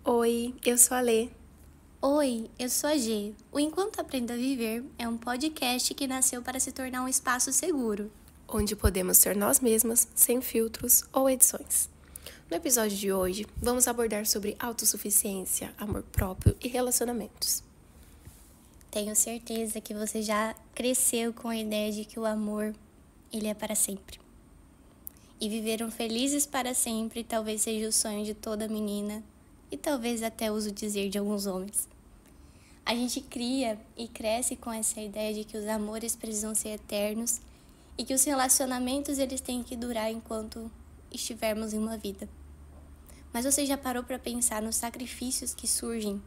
Oi, eu sou a Lê. Oi, eu sou a G. O Enquanto Aprendo a Viver é um podcast que nasceu para se tornar um espaço seguro. Onde podemos ser nós mesmas, sem filtros ou edições. No episódio de hoje, vamos abordar sobre autossuficiência, amor próprio e relacionamentos. Tenho certeza que você já cresceu com a ideia de que o amor, ele é para sempre. E viveram felizes para sempre talvez seja o sonho de toda menina e talvez até uso dizer de alguns homens. A gente cria e cresce com essa ideia de que os amores precisam ser eternos e que os relacionamentos eles têm que durar enquanto estivermos em uma vida. Mas você já parou para pensar nos sacrifícios que surgem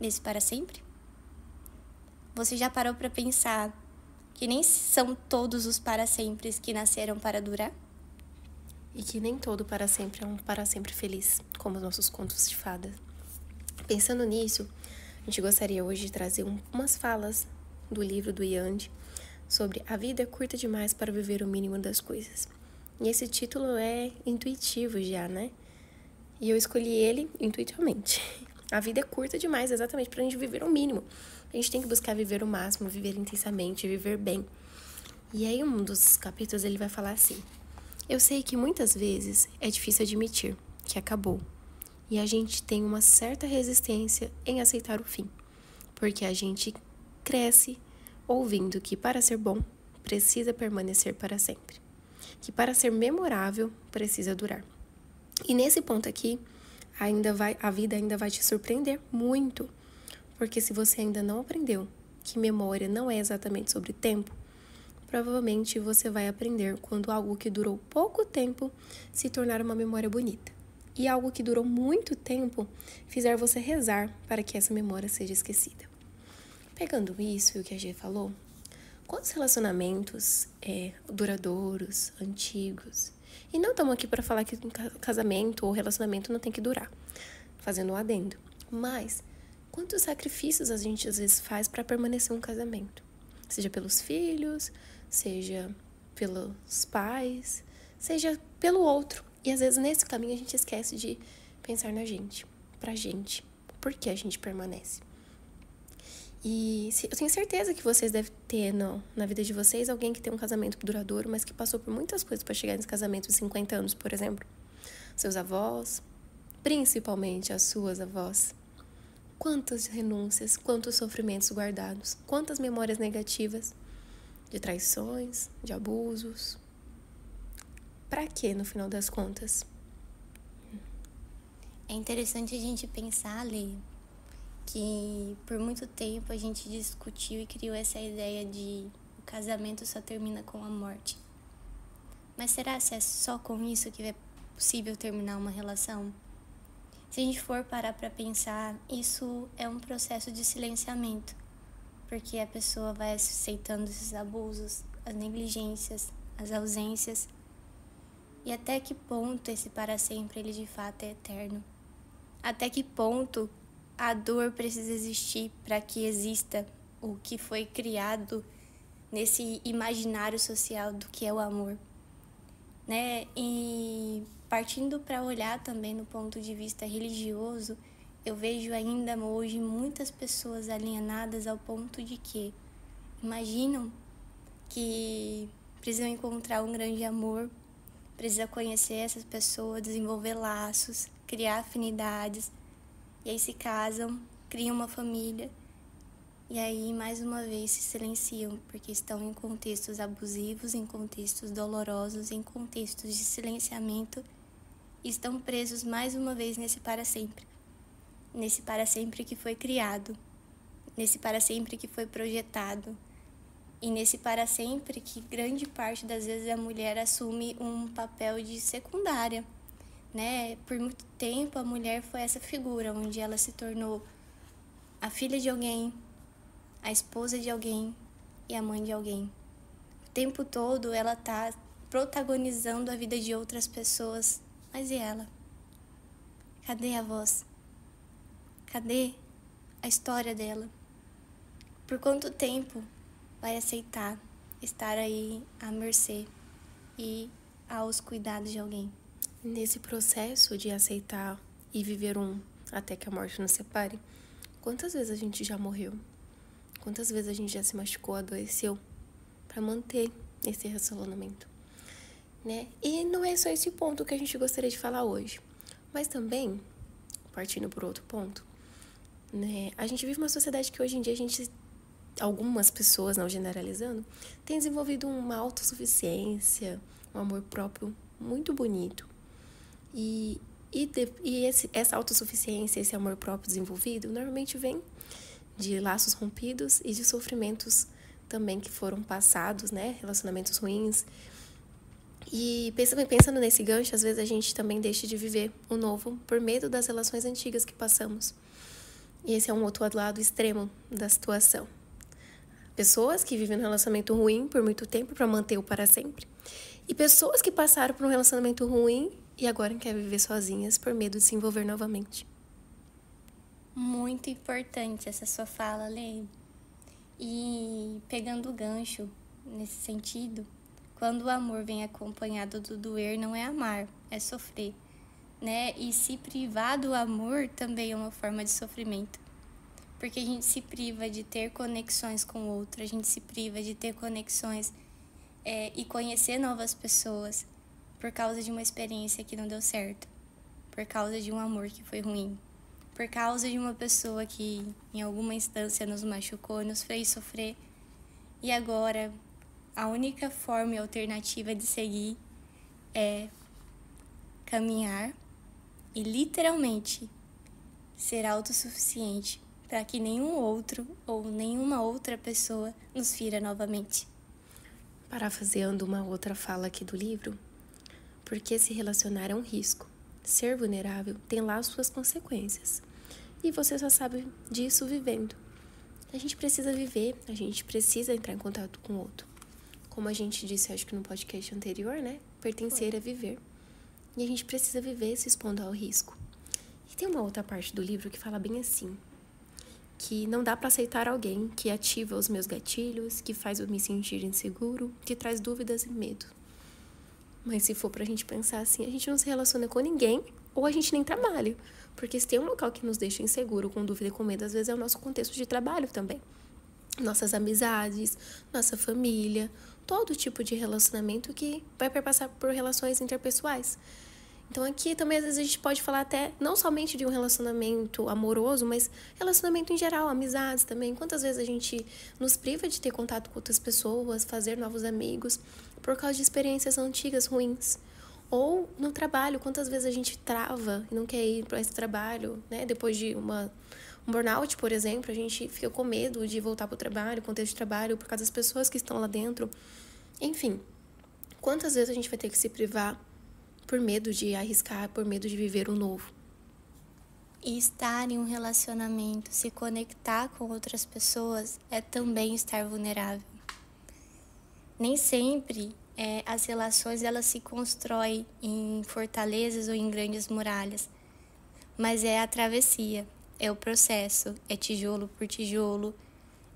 desse para sempre? Você já parou para pensar que nem são todos os para sempre que nasceram para durar? E que nem todo para sempre é um para sempre feliz, como os nossos contos de fadas. Pensando nisso, a gente gostaria hoje de trazer umas falas do livro do Yandi sobre a vida é curta demais para viver o mínimo das coisas. E esse título é intuitivo já, né? E eu escolhi ele intuitivamente. A vida é curta demais exatamente para a gente viver o mínimo. A gente tem que buscar viver o máximo, viver intensamente, viver bem. E aí um dos capítulos ele vai falar assim: eu sei que muitas vezes é difícil admitir que acabou. E a gente tem uma certa resistência em aceitar o fim. Porque a gente cresce ouvindo que para ser bom, precisa permanecer para sempre. Que para ser memorável, precisa durar. E nesse ponto aqui, a vida ainda vai te surpreender muito. Porque se você ainda não aprendeu que memória não é exatamente sobre tempo, provavelmente você vai aprender quando algo que durou pouco tempo se tornar uma memória bonita. E algo que durou muito tempo fizer você rezar para que essa memória seja esquecida. Pegando isso e o que a G falou, quantos relacionamentos duradouros, antigos? E não estamos aqui para falar que um casamento ou relacionamento não tem que durar, fazendo um adendo. Mas quantos sacrifícios a gente às vezes faz para permanecer um casamento? Seja pelos filhos, seja pelos pais, seja pelo outro. E às vezes nesse caminho a gente esquece de pensar na gente, pra gente, por que a gente permanece. E eu tenho certeza que vocês devem ter na vida de vocês alguém que tem um casamento duradouro, mas que passou por muitas coisas para chegar nesse casamento de 50 anos, por exemplo. Seus avós, principalmente as suas avós. Quantas renúncias, quantos sofrimentos guardados, quantas memórias negativas de traições, de abusos. Pra quê, no final das contas? É interessante a gente pensar, Lê, que por muito tempo a gente discutiu e criou essa ideia de o casamento só termina com a morte. Mas será se é só com isso que é possível terminar uma relação? Se a gente for parar para pensar, isso é um processo de silenciamento, porque a pessoa vai aceitando esses abusos, as negligências, as ausências, e até que ponto esse para sempre ele de fato é eterno? Até que ponto a dor precisa existir para que exista o que foi criado nesse imaginário social do que é o amor, né? E partindo para olhar também no ponto de vista religioso, eu vejo ainda hoje muitas pessoas alienadas ao ponto de que imaginam que precisam encontrar um grande amor, precisa conhecer essas pessoas, desenvolver laços, criar afinidades, e aí se casam, criam uma família, e aí mais uma vez se silenciam, porque estão em contextos abusivos, em contextos dolorosos, em contextos de silenciamento, e estão presos mais uma vez nesse para sempre que foi criado, nesse para sempre que foi projetado, e nesse para sempre que grande parte das vezes a mulher assume um papel de secundária, né? Por muito tempo a mulher foi essa figura onde ela se tornou a filha de alguém, a esposa de alguém e a mãe de alguém. O tempo todo ela tá protagonizando a vida de outras pessoas, mas e ela? Cadê a voz? Cadê a história dela? Por quanto tempo vai aceitar estar aí à mercê e aos cuidados de alguém? Nesse processo de aceitar e viver um até que a morte nos separe. Quantas vezes a gente já morreu? Quantas vezes a gente já se machucou, adoeceu para manter esse relacionamento, né? E não é só esse ponto que a gente gostaria de falar hoje, mas também, partindo por outro ponto, né? A gente vive uma sociedade que hoje em dia algumas pessoas, não generalizando, têm desenvolvido uma autossuficiência, um amor próprio muito bonito. Essa autossuficiência, esse amor próprio desenvolvido, normalmente vem de laços rompidos e de sofrimentos também que foram passados, né? Relacionamentos ruins. E pensando nesse gancho, às vezes a gente também deixa de viver o novo por medo das relações antigas que passamos. E esse é um outro lado extremo da situação. Pessoas que vivem um relacionamento ruim por muito tempo para manter-o para sempre. E pessoas que passaram por um relacionamento ruim e agora querem viver sozinhas por medo de se envolver novamente. Muito importante essa sua fala, Lê. E pegando o gancho nesse sentido, quando o amor vem acompanhado do doer, não é amar, é sofrer, né? E se privar do amor também é uma forma de sofrimento. Porque a gente se priva de ter conexões com o outro, a gente se priva de ter conexões e conhecer novas pessoas por causa de uma experiência que não deu certo, por causa de um amor que foi ruim, por causa de uma pessoa que em alguma instância nos machucou, nos fez sofrer. E agora a única forma e alternativa de seguir é caminhar e literalmente ser autossuficiente para que nenhum outro ou nenhuma outra pessoa nos fira novamente. Parafraseando uma outra fala aqui do livro, porque se relacionar é um risco. Ser vulnerável tem lá as suas consequências. E você só sabe disso vivendo. A gente precisa viver, a gente precisa entrar em contato com o outro. Como a gente disse, acho que no podcast anterior, né? Pertencer é viver. E a gente precisa viver se expondo ao risco. E tem uma outra parte do livro que fala bem assim, que não dá para aceitar alguém que ativa os meus gatilhos, que faz eu me sentir inseguro, que traz dúvidas e medo. Mas se for pra gente pensar assim, a gente não se relaciona com ninguém ou a gente nem trabalha. Porque se tem um local que nos deixa inseguro, com dúvida e com medo, às vezes é o nosso contexto de trabalho também. Nossas amizades, nossa família, todo tipo de relacionamento que vai perpassar por relações interpessoais. Então aqui também às vezes a gente pode falar até não somente de um relacionamento amoroso, mas relacionamento em geral, amizades também. Quantas vezes a gente nos priva de ter contato com outras pessoas, fazer novos amigos, por causa de experiências antigas ruins. Ou no trabalho, quantas vezes a gente trava e não quer ir para esse trabalho, né? Depois de um burnout, por exemplo, a gente fica com medo de voltar para o trabalho, contexto de trabalho, por causa das pessoas que estão lá dentro. Enfim, quantas vezes a gente vai ter que se privar por medo de arriscar, por medo de viver um novo. E estar em um relacionamento, se conectar com outras pessoas, é também estar vulnerável. Nem sempre as relações elas se constroem em fortalezas ou em grandes muralhas, mas é a travessia, é o processo, é tijolo por tijolo,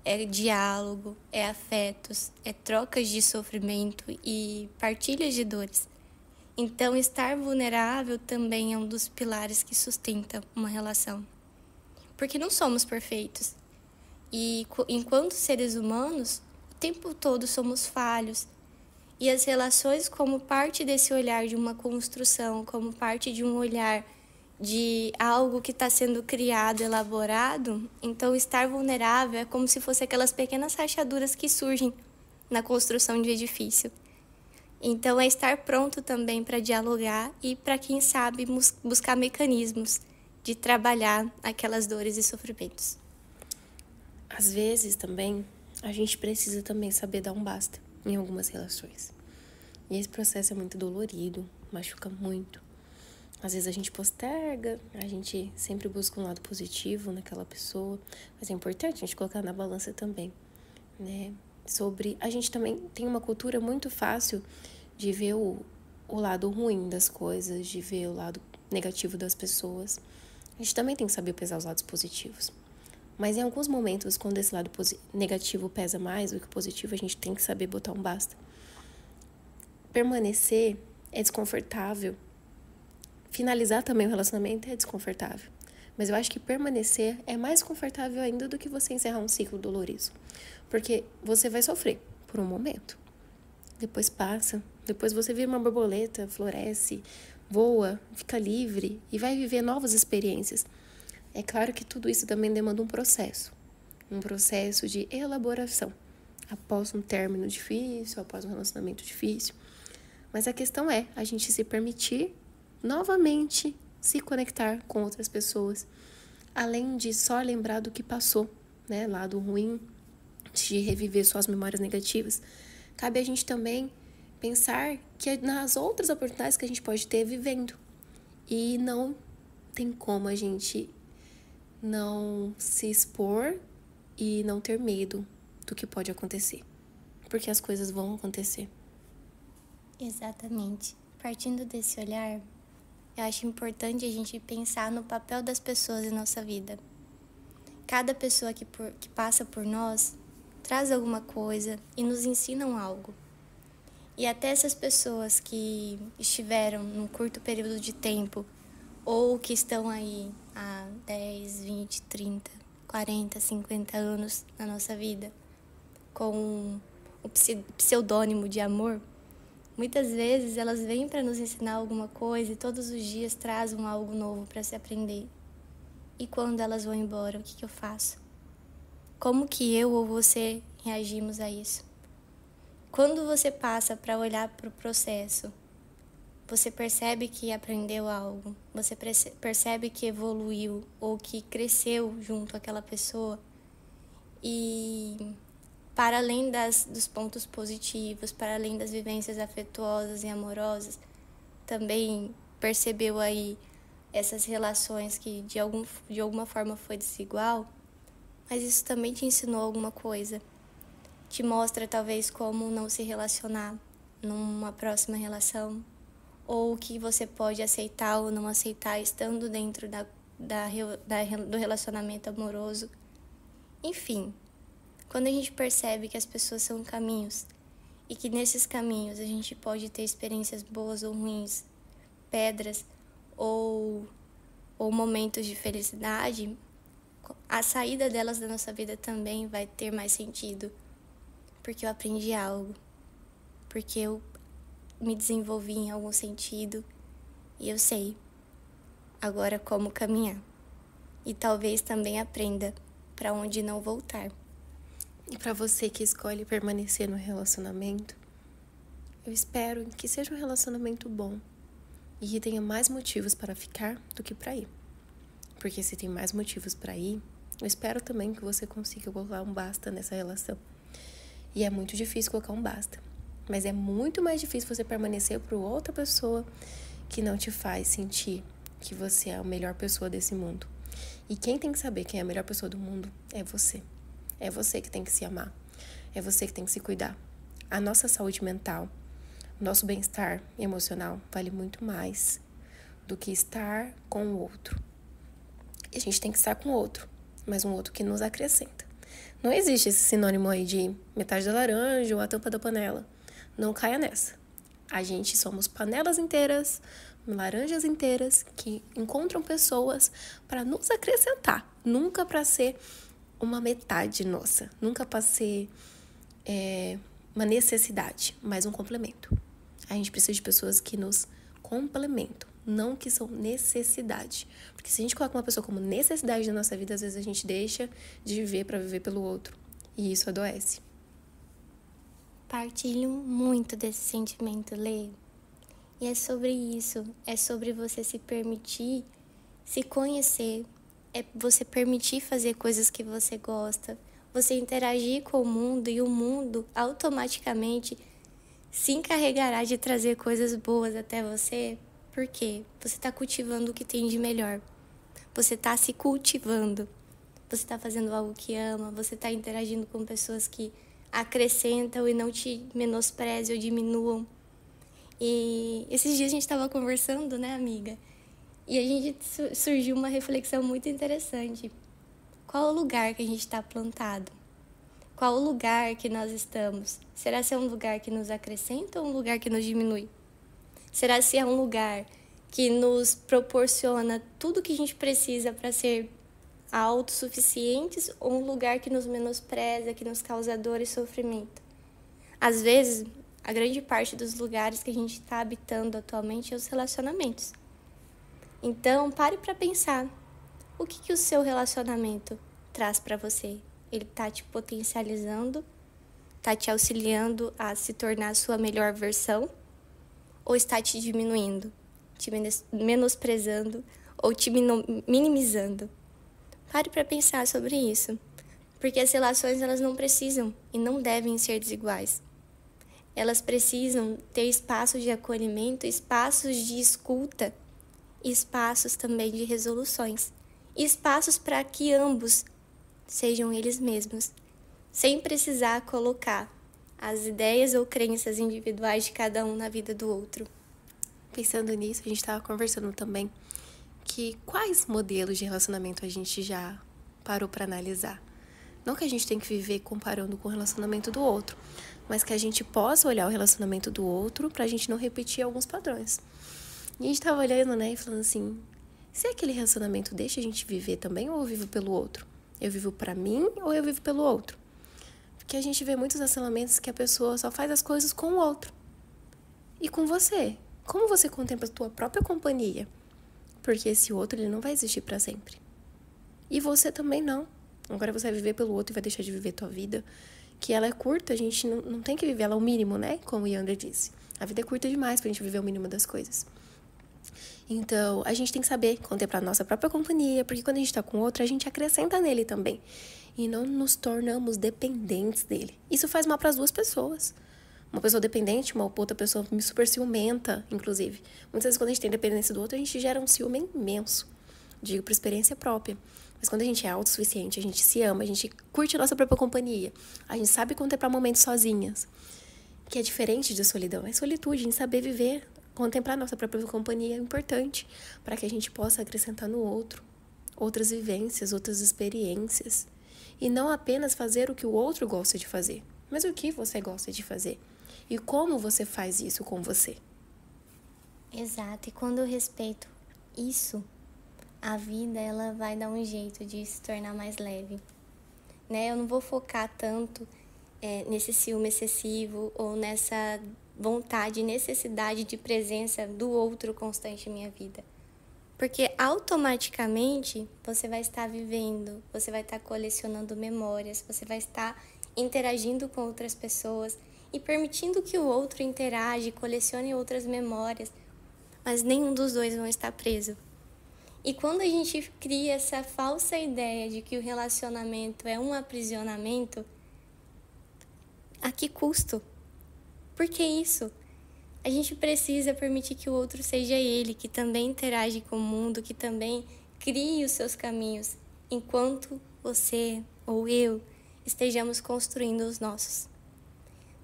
é diálogo, é afetos, é trocas de sofrimento e partilhas de dores. Então, estar vulnerável também é um dos pilares que sustenta uma relação. Porque não somos perfeitos. E enquanto seres humanos, o tempo todo somos falhos. E as relações, como parte desse olhar de uma construção, como parte de um olhar de algo que está sendo criado, elaborado, então estar vulnerável é como se fosse aquelas pequenas rachaduras que surgem na construção de edifício. Então, é estar pronto também para dialogar e para, quem sabe, buscar mecanismos de trabalhar aquelas dores e sofrimentos. Às vezes, também, a gente precisa também saber dar um basta em algumas relações. E esse processo é muito dolorido, machuca muito. Às vezes a gente posterga, a gente sempre busca um lado positivo naquela pessoa, mas é importante a gente colocar na balança também, né? A gente também tem uma cultura muito fácil de ver o lado ruim das coisas, de ver o lado negativo das pessoas. A gente também tem que saber pesar os lados positivos. Mas em alguns momentos, quando esse lado negativo pesa mais do que o positivo, a gente tem que saber botar um basta. Permanecer é desconfortável. Finalizar também o relacionamento é desconfortável. Mas eu acho que permanecer é mais confortável ainda do que você encerrar um ciclo doloroso. Porque você vai sofrer por um momento. Depois passa. Depois você vira uma borboleta, floresce, voa, fica livre e vai viver novas experiências. É claro que tudo isso também demanda um processo de elaboração, após um término difícil, após um relacionamento difícil. Mas a questão é a gente se permitir novamente se conectar com outras pessoas, além de só lembrar do que passou, né, lado ruim, de reviver suas memórias negativas. Cabe a gente também pensar que é nas outras oportunidades que a gente pode ter vivendo. E não tem como a gente não se expor e não ter medo do que pode acontecer. Porque as coisas vão acontecer. Exatamente. Partindo desse olhar, eu acho importante a gente pensar no papel das pessoas em nossa vida. Cada pessoa que passa por nós traz alguma coisa e nos ensinam algo. E até essas pessoas que estiveram num curto período de tempo ou que estão aí há 10, 20, 30, 40, 50 anos na nossa vida com o pseudônimo de amor, muitas vezes elas vêm para nos ensinar alguma coisa e todos os dias trazem algo novo para se aprender. E quando elas vão embora, o que eu faço? Como que eu ou você reagimos a isso? Quando você passa para olhar para o processo, você percebe que aprendeu algo, você percebe que evoluiu ou que cresceu junto àquela pessoa e para além dos pontos positivos, para além das vivências afetuosas e amorosas, também percebeu aí essas relações que de alguma forma foi desigual, mas isso também te ensinou alguma coisa. Te mostra talvez como não se relacionar numa próxima relação, ou o que você pode aceitar ou não aceitar estando dentro do relacionamento amoroso. Enfim, quando a gente percebe que as pessoas são caminhos e que nesses caminhos a gente pode ter experiências boas ou ruins, pedras ou momentos de felicidade, a saída delas da nossa vida também vai ter mais sentido. Porque eu aprendi algo, porque eu me desenvolvi em algum sentido e eu sei agora como caminhar. E talvez também aprenda para onde não voltar. E para você que escolhe permanecer no relacionamento, eu espero que seja um relacionamento bom e que tenha mais motivos para ficar do que para ir. Porque se tem mais motivos para ir, eu espero também que você consiga colocar um basta nessa relação. E é muito difícil colocar um basta. Mas é muito mais difícil você permanecer por outra pessoa que não te faz sentir que você é a melhor pessoa desse mundo. E quem tem que saber quem é a melhor pessoa do mundo é você. É você que tem que se amar. É você que tem que se cuidar. A nossa saúde mental, o nosso bem-estar emocional vale muito mais do que estar com o outro. E a gente tem que estar com o outro, mas um outro que nos acrescenta. Não existe esse sinônimo aí de metade da laranja ou a tampa da panela. Não caia nessa. A gente somos panelas inteiras, laranjas inteiras que encontram pessoas para nos acrescentar. Nunca para ser uma metade nossa. Nunca para ser uma necessidade, mas um complemento. A gente precisa de pessoas que nos complementam, não que são necessidade. Porque se a gente coloca uma pessoa como necessidade na nossa vida, às vezes a gente deixa de viver para viver pelo outro. E isso adoece. Partilho muito desse sentimento, Lê. E é sobre isso, é sobre você se permitir se conhecer, é você permitir fazer coisas que você gosta, você interagir com o mundo e o mundo automaticamente se encarregará de trazer coisas boas até você. Por quê? Você está cultivando o que tem de melhor. Você está se cultivando. Você está fazendo algo que ama. Você está interagindo com pessoas que acrescentam e não te menosprezam ou diminuam. E esses dias a gente estava conversando, né, amiga? E a gente surgiu uma reflexão muito interessante. Qual o lugar que a gente está plantado? Qual o lugar que nós estamos? Será se é um lugar que nos acrescenta ou um lugar que nos diminui? Será se é um lugar que nos proporciona tudo que a gente precisa para ser autossuficientes, ou um lugar que nos menospreza, que nos causa dor e sofrimento. Às vezes, a grande parte dos lugares que a gente está habitando atualmente é os relacionamentos. Então, pare para pensar. O que o seu relacionamento traz para você? Ele está te potencializando? Está te auxiliando a se tornar a sua melhor versão? Ou está te diminuindo, te menosprezando ou te minimizando? Pare para pensar sobre isso, porque as relações elas não precisam e não devem ser desiguais. Elas precisam ter espaços de acolhimento, espaços de escuta e espaços também de resoluções. E espaços para que ambos sejam eles mesmos, sem precisar colocar as ideias ou crenças individuais de cada um na vida do outro. Pensando nisso, a gente estava conversando também que quais modelos de relacionamento a gente já parou para analisar. Não que a gente tem que viver comparando com o relacionamento do outro, mas que a gente possa olhar o relacionamento do outro para a gente não repetir alguns padrões. E a gente estava olhando, né, e falando assim, se aquele relacionamento deixa a gente viver também ou eu vivo pelo outro? Eu vivo para mim ou eu vivo pelo outro? Porque a gente vê muitos relacionamentos que a pessoa só faz as coisas com o outro. E com você? Como você contempla a tua própria companhia? Porque esse outro, ele não vai existir para sempre. E você também não. Agora você vai viver pelo outro e vai deixar de viver a tua vida. Que ela é curta, a gente não tem que viver ela ao mínimo, né? Como o Yander disse. A vida é curta demais pra gente viver o mínimo das coisas. Então, a gente tem que saber contemplar a nossa própria companhia, porque quando a gente tá com outro, a gente acrescenta nele também. E não nos tornamos dependentes dele. Isso faz mal para as duas pessoas. Uma pessoa dependente, uma outra pessoa super ciumenta, inclusive. Muitas vezes, quando a gente tem dependência do outro, a gente gera um ciúme imenso. Digo por experiência própria. Mas quando a gente é autossuficiente, a gente se ama, a gente curte a nossa própria companhia, a gente sabe contemplar momentos sozinhas, que é diferente de solidão. É solitude, a gente saber viver, contemplar a nossa própria companhia é importante para que a gente possa acrescentar no outro outras vivências, outras experiências. E não apenas fazer o que o outro gosta de fazer, mas o que você gosta de fazer. E como você faz isso com você. Exato, e quando eu respeito isso, a vida ela vai dar um jeito de se tornar mais leve. Né? Eu não vou focar tanto nesse ciúme excessivo ou nessa vontade e necessidade de presença do outro constante em minha vida. Porque automaticamente você vai estar vivendo, você vai estar colecionando memórias, você vai estar interagindo com outras pessoas e permitindo que o outro interaja, colecione outras memórias, mas nenhum dos dois vão estar preso. E quando a gente cria essa falsa ideia de que o relacionamento é um aprisionamento, a que custo? Por que isso? A gente precisa permitir que o outro seja ele, que também interage com o mundo, que também crie os seus caminhos, enquanto você ou eu estejamos construindo os nossos.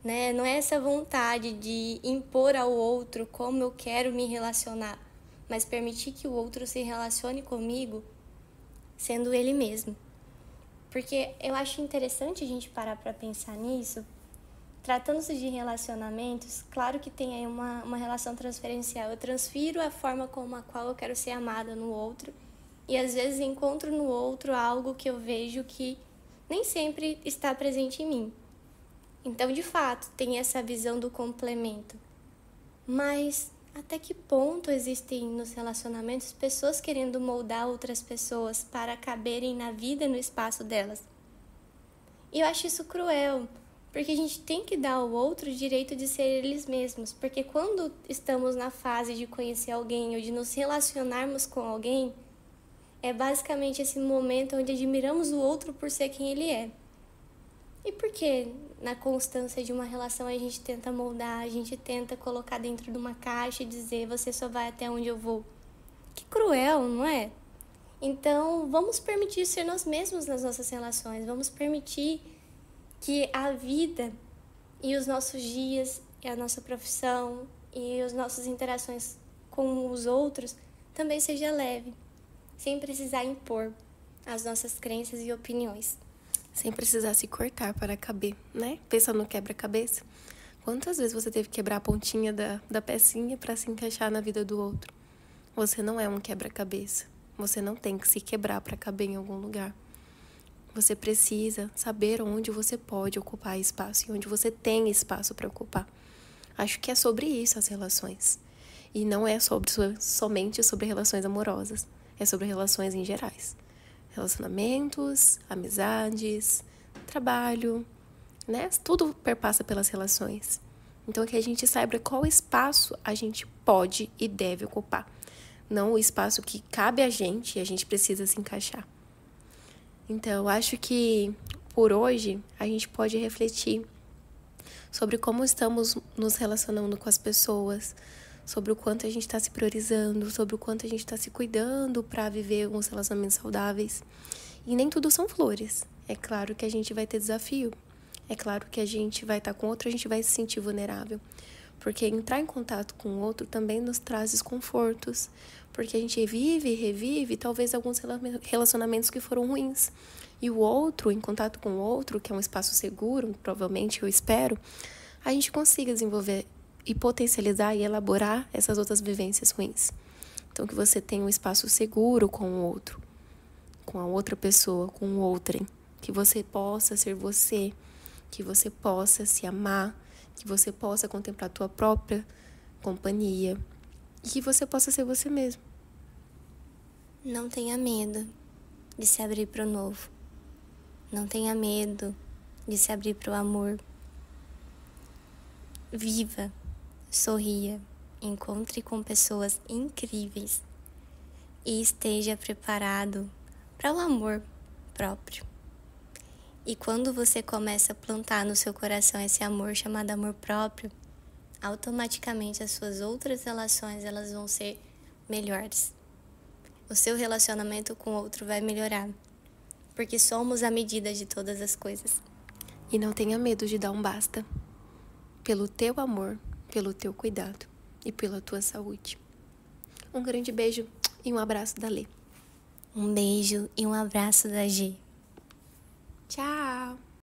Né? Não é essa vontade de impor ao outro como eu quero me relacionar, mas permitir que o outro se relacione comigo sendo ele mesmo. Porque eu acho interessante a gente parar para pensar nisso. Tratando-se de relacionamentos, claro que tem aí uma relação transferencial. Eu transfiro a forma como a qual eu quero ser amada no outro e às vezes encontro no outro algo que eu vejo que nem sempre está presente em mim. Então, de fato, tem essa visão do complemento. Mas até que ponto existem nos relacionamentos pessoas querendo moldar outras pessoas para caberem na vida e no espaço delas? E eu acho isso cruel, porque a gente tem que dar ao outro o direito de ser eles mesmos. Porque quando estamos na fase de conhecer alguém ou de nos relacionarmos com alguém, é basicamente esse momento onde admiramos o outro por ser quem ele é. E por que na constância de uma relação a gente tenta moldar, a gente tenta colocar dentro de uma caixa e dizer você só vai até onde eu vou? Que cruel, não é? Então, vamos permitir ser nós mesmos nas nossas relações, vamos permitir que a vida e os nossos dias e a nossa profissão e as nossas interações com os outros também seja leve, sem precisar impor as nossas crenças e opiniões. Sem precisar se cortar para caber, né? Pensa no quebra-cabeça. Quantas vezes você teve que quebrar a pontinha da pecinha para se encaixar na vida do outro? Você não é um quebra-cabeça. Você não tem que se quebrar para caber em algum lugar. Você precisa saber onde você pode ocupar espaço e onde você tem espaço para ocupar. Acho que é sobre isso as relações. E não é somente sobre relações amorosas. É sobre relações em gerais. Relacionamentos, amizades, trabalho, né? Tudo perpassa pelas relações. Então, que a gente saiba qual espaço a gente pode e deve ocupar. Não o espaço que cabe a gente e a gente precisa se encaixar. Então, eu acho que por hoje a gente pode refletir sobre como estamos nos relacionando com as pessoas, sobre o quanto a gente está se priorizando, sobre o quanto a gente está se cuidando para viver uns relacionamentos saudáveis. E nem tudo são flores. É claro que a gente vai ter desafio. É claro que a gente vai estar com outro, a gente vai se sentir vulnerável. Porque entrar em contato com o outro também nos traz desconfortos. Porque a gente vive e revive talvez alguns relacionamentos que foram ruins. E o outro, em contato com o outro, que é um espaço seguro, provavelmente eu espero, a gente consiga desenvolver e potencializar e elaborar essas outras vivências ruins. Então, que você tenha um espaço seguro com o outro, com a outra pessoa, com o outrem. Que você possa ser você, que você possa se amar, que você possa contemplar a tua própria companhia e que você possa ser você mesmo. Não tenha medo de se abrir para o novo. Não tenha medo de se abrir para o amor. Viva, sorria, encontre com pessoas incríveis e esteja preparado para o amor próprio. E quando você começa a plantar no seu coração esse amor chamado amor próprio, automaticamente as suas outras relações elas vão ser melhores. O seu relacionamento com o outro vai melhorar, porque somos a medida de todas as coisas. E não tenha medo de dar um basta, pelo teu amor, pelo teu cuidado e pela tua saúde. Um grande beijo e um abraço da Lê. Um beijo e um abraço da G. Tchau!